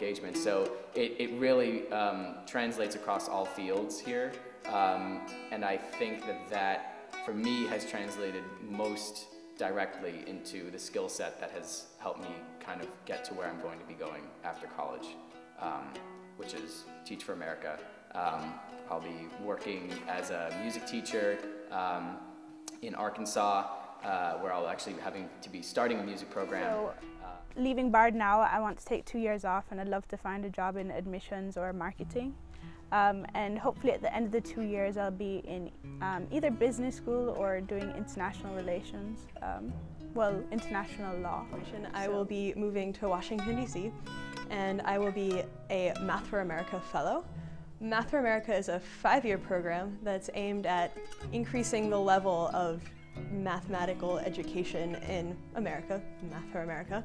engagement. So it really translates across all fields here. And I think that for me has translated most directly into the skill set that has helped me kind of get to where I'm going to be going after college, which is Teach for America. I'll be working as a music teacher in Arkansas, where I'll actually be having to be starting a music program. So, leaving Bard now, I want to take 2 years off, and I'd love to find a job in admissions or marketing. And hopefully at the end of the 2 years I'll be in either business school or doing international relations, international law. I will be moving to Washington, D.C. and I will be a Math for America Fellow. Math for America is a 5-year program that's aimed at increasing the level of mathematical education in America, Math for America.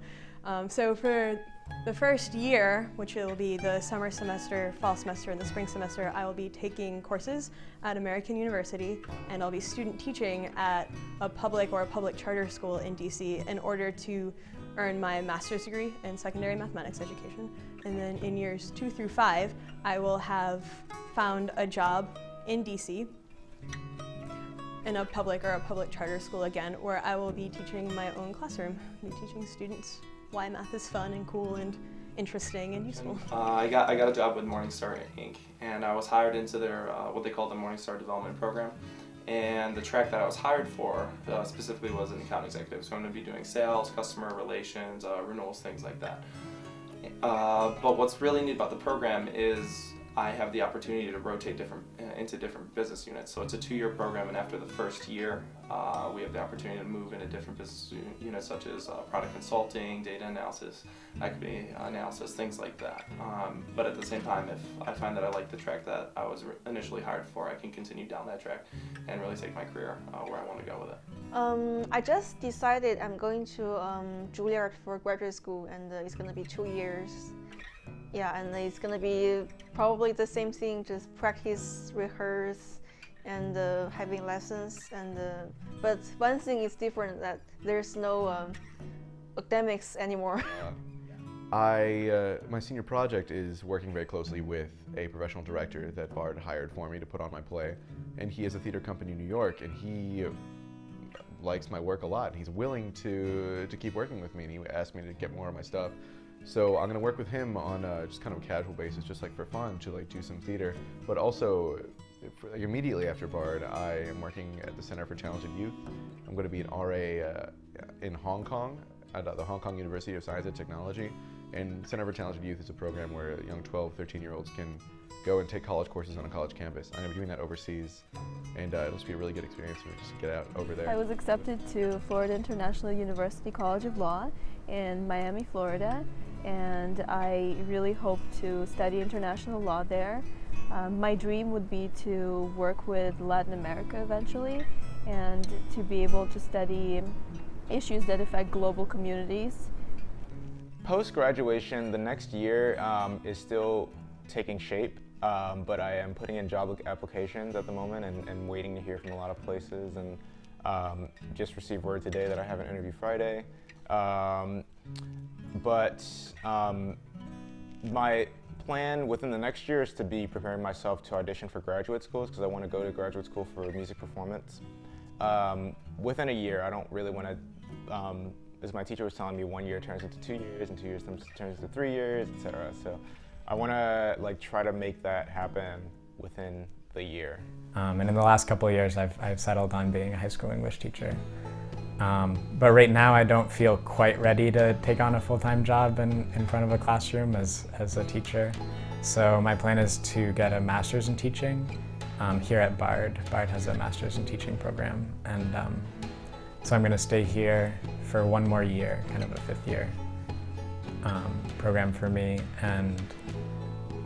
So for the first year, which will be the summer semester, fall semester, and the spring semester, I will be taking courses at American University, and I'll be student teaching at a public or a public charter school in DC in order to earn my master's degree in secondary mathematics education. And then in years 2 through 5, I will have found a job in DC in a public or a public charter school again, where I will be teaching my own classroom. I'll be teaching students why math is fun and cool and interesting and useful. I got a job with Morningstar Inc. and I was hired into their what they call the Morningstar Development Program. And the track that I was hired for specifically was an account executive. So I'm going to be doing sales, customer relations, renewals, things like that. But what's really neat about the program is I have the opportunity to rotate into different business units. So it's a 2-year program, and after the first year, we have the opportunity to move into different business units such as product consulting, data analysis, equity analysis, things like that. But at the same time, if I find that I like the track that I was initially hired for, I can continue down that track and really take my career where I want to go with it. I just decided I'm going to Juilliard for graduate school, and it's going to be 2 years. Yeah, and it's going to be probably the same thing, just practice, rehearse, and having lessons. But one thing is different, that there's no academics anymore. My senior project is working very closely with a professional director that Bard hired for me to put on my play. And he has a theater company in New York, and he likes my work a lot. He's willing to keep working with me, and he asked me to get more of my stuff. So I'm going to work with him on just kind of a casual basis, just like for fun, to like do some theater. But also, immediately after Bard, I am working at the Center for Talented Youth. I'm going to be an RA in Hong Kong at the Hong Kong University of Science and Technology. And Center for Talented Youth is a program where young 12, 13-year-olds can go and take college courses on a college campus. I'm going to be doing that overseas, and it'll just be a really good experience for me just to get out over there. I was accepted to Florida International University College of Law in Miami, Florida, and I really hope to study international law there. My dream would be to work with Latin America eventually, and to be able to study issues that affect global communities. Post-graduation, the next year is still taking shape, but I am putting in job applications at the moment and waiting to hear from a lot of places, and just received word today that I have an interview Friday. But my plan within the next year is to be preparing myself to audition for graduate schools, because I want to go to graduate school for music performance. Within a year, I don't really want to, as my teacher was telling me, 1 year turns into 2 years, and 2 years turns into 3 years, etc. So I want to try to make that happen within the year. And in the last couple of years, I've settled on being a high school English teacher. But right now I don't feel quite ready to take on a full-time job in front of a classroom as a teacher. So my plan is to get a master's in teaching here at Bard. Bard has a master's in teaching program, and so I'm going to stay here for 1 more year, kind of a 5th year program for me, and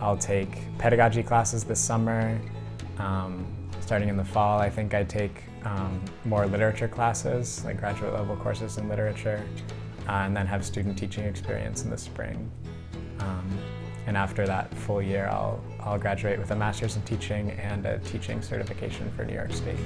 I'll take pedagogy classes this summer. Starting in the fall, I think I take more literature classes, like graduate level courses in literature, and then have student teaching experience in the spring. And after that full year, I'll graduate with a master's in teaching and a teaching certification for New York State.